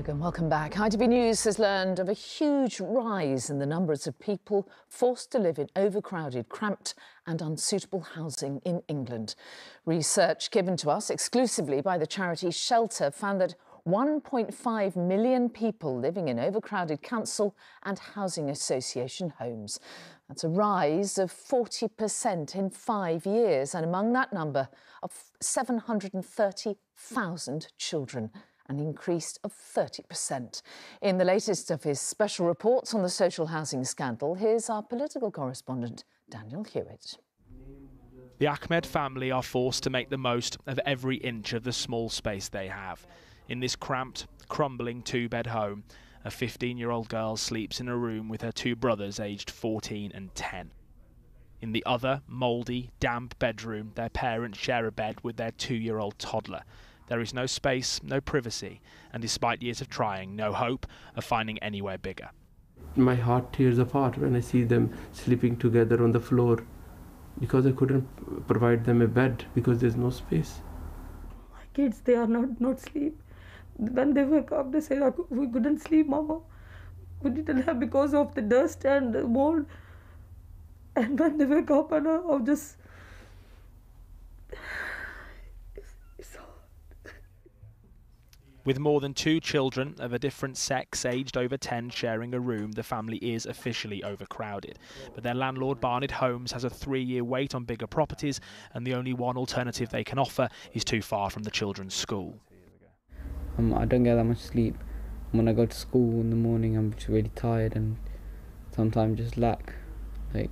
Logan, welcome back. ITV News has learned of a huge rise in the numbers of people forced to live in overcrowded, cramped and unsuitable housing in England. Research given to us exclusively by the charity Shelter found that 1.5 million people living in overcrowded council and housing association homes. That's a rise of 40% in 5 years, and among that number of 730,000 children, an increase of 30%. In the latest of his special reports on the social housing scandal, here's our political correspondent, Daniel Hewitt. The Ahmed family are forced to make the most of every inch of the small space they have. In this cramped, crumbling two-bed home, a 15-year-old girl sleeps in a room with her two brothers aged 14 and 10. In the other, mouldy, damp bedroom, their parents share a bed with their 2-year-old toddler. There is no space, no privacy, and despite years of trying, no hope of finding anywhere bigger. My heart tears apart when I see them sleeping together on the floor because I couldn't provide them a bed because there's no space. My kids, they are not sleep. When they wake up, they say, we couldn't sleep, Mama. We didn't have because of the dust and the mold. And when they wake up, and I'll just... It's hard. With more than 2 children of a different sex, aged over 10, sharing a room, the family is officially overcrowded. But their landlord, Barnett Homes, has a 3-year wait on bigger properties, and the only one alternative they can offer is too far from the children's school. I don't get that much sleep. When I go to school in the morning, I'm just really tired and sometimes just lack in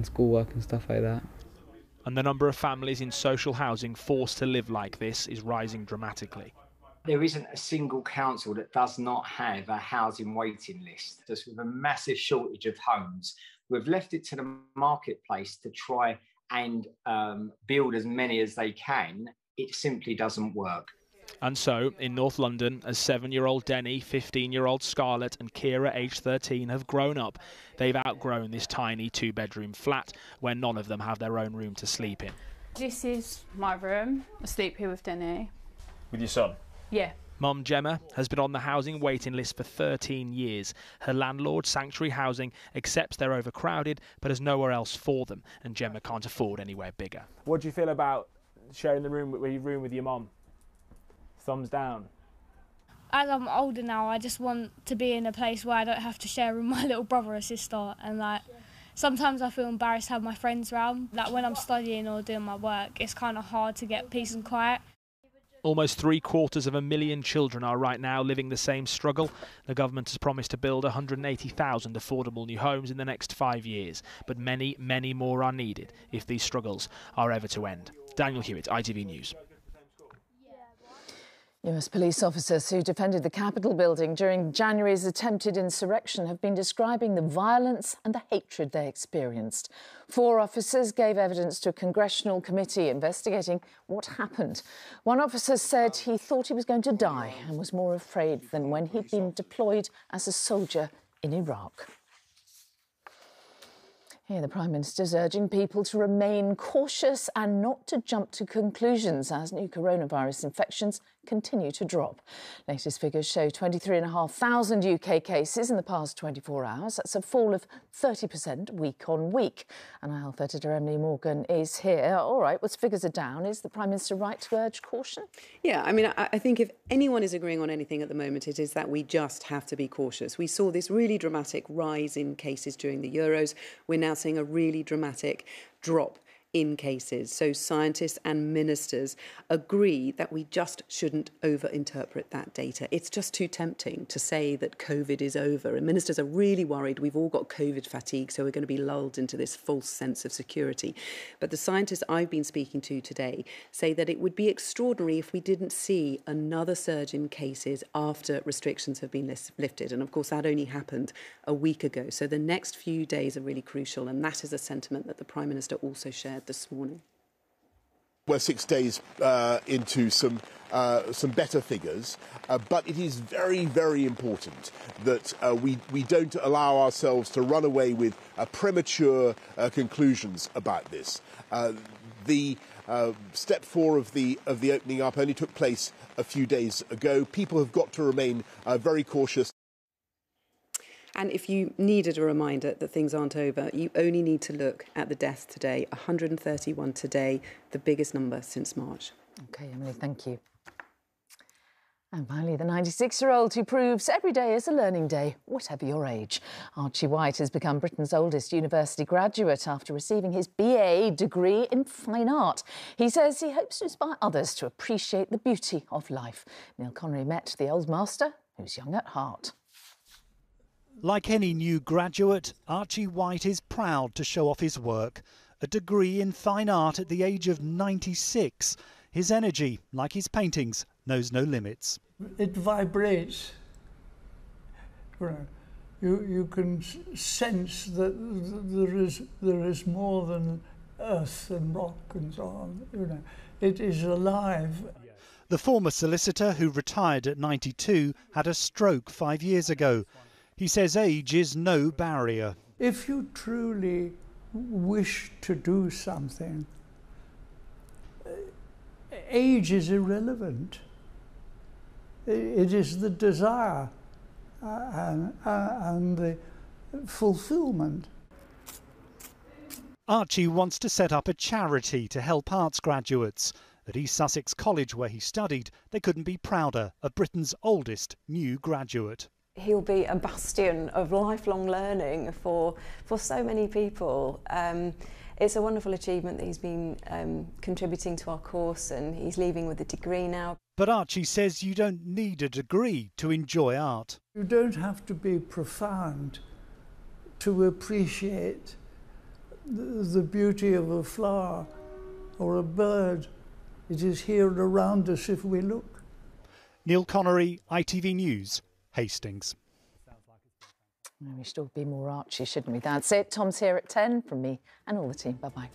schoolwork and stuff like that. And the number of families in social housing forced to live like this is rising dramatically. There isn't a single council that does not have a housing waiting list. Just with a massive shortage of homes, we've left it to the marketplace to try and build as many as they can. It simply doesn't work. And so, in North London, as 7-year-old Denny, 15-year-old Scarlett and Kira, aged 13, have grown up, they've outgrown this tiny 2-bedroom flat where none of them have their own room to sleep in. This is my room. I sleep here with Denny. With your son? Yeah. Mum Gemma has been on the housing waiting list for 13 years. Her landlord, Sanctuary Housing, accepts they're overcrowded but has nowhere else for them, and Gemma can't afford anywhere bigger. What do you feel about sharing the room with your mum? Thumbs down. As I'm older now, I just want to be in a place where I don't have to share with my little brother or sister, and sometimes I feel embarrassed to have my friends around. When I'm studying or doing my work, it's kind of hard to get peace and quiet. Almost 750,000 children are right now living the same struggle. The government has promised to build 180,000 affordable new homes in the next 5 years, but many, many more are needed if these struggles are ever to end. Daniel Hewitt, ITV News. US police officers who defended the Capitol building during January's attempted insurrection have been describing the violence and the hatred they experienced. 4 officers gave evidence to a congressional committee investigating what happened. One officer said he thought he was going to die and was more afraid than when he'd been deployed as a soldier in Iraq. Here, the Prime Minister's urging people to remain cautious and not to jump to conclusions as new coronavirus infections continue to drop. Latest figures show 23,500 UK cases in the past 24 hours. That's a fall of 30% week on week. And our health editor, Emily Morgan, is here. All right, well, figures are down. Is the Prime Minister right to urge caution? Yeah, I mean, I think if anyone is agreeing on anything at the moment, it is that we just have to be cautious. We saw this really dramatic rise in cases during the Euros. We're now seeing a really dramatic drop in cases. So scientists and ministers agree that we just shouldn't overinterpret that data. It's just too tempting to say that COVID is over. And ministers are really worried we've all got COVID fatigue, so we're going to be lulled into this false sense of security. But the scientists I've been speaking to today say that it would be extraordinary if we didn't see another surge in cases after restrictions have been lifted. And of course, that only happened a week ago. So the next few days are really crucial. And that is a sentiment that the Prime Minister also shared this morning. We're 6 days into some better figures, but it is very, very important that we don't allow ourselves to run away with premature conclusions about this. The Step 4 of the opening up only took place a few days ago. People have got to remain very cautious. And if you needed a reminder that things aren't over, you only need to look at the deaths today. 131 today, the biggest number since March. OK, Emily, thank you. And finally, the 96-year-old who proves every day is a learning day, whatever your age. Archie White has become Britain's oldest university graduate after receiving his BA degree in fine art. He says he hopes to inspire others to appreciate the beauty of life. Neil Connery met the old master, who's young at heart. Like any new graduate, Archie White is proud to show off his work. A degree in fine art at the age of 96. His energy, like his paintings, knows no limits. It vibrates. You can sense that there is more than earth and rock and so on. It is alive. The former solicitor, who retired at 92, had a stroke 5 years ago. He says age is no barrier. If you truly wish to do something, age is irrelevant. It is the desire and the fulfillment. Archie wants to set up a charity to help arts graduates. At East Sussex College, where he studied, they couldn't be prouder of Britain's oldest new graduate. He'll be a bastion of lifelong learning for so many people. It's a wonderful achievement that he's been contributing to our course, and he's leaving with a degree now. But Archie says you don't need a degree to enjoy art. You don't have to be profound to appreciate the beauty of a flower or a bird. It is here and around us if we look. Neil Connery, ITV News, Hastings. We should all be more Archie, shouldn't we? That's it. Tom's here at 10 from me and all the team. Bye-bye.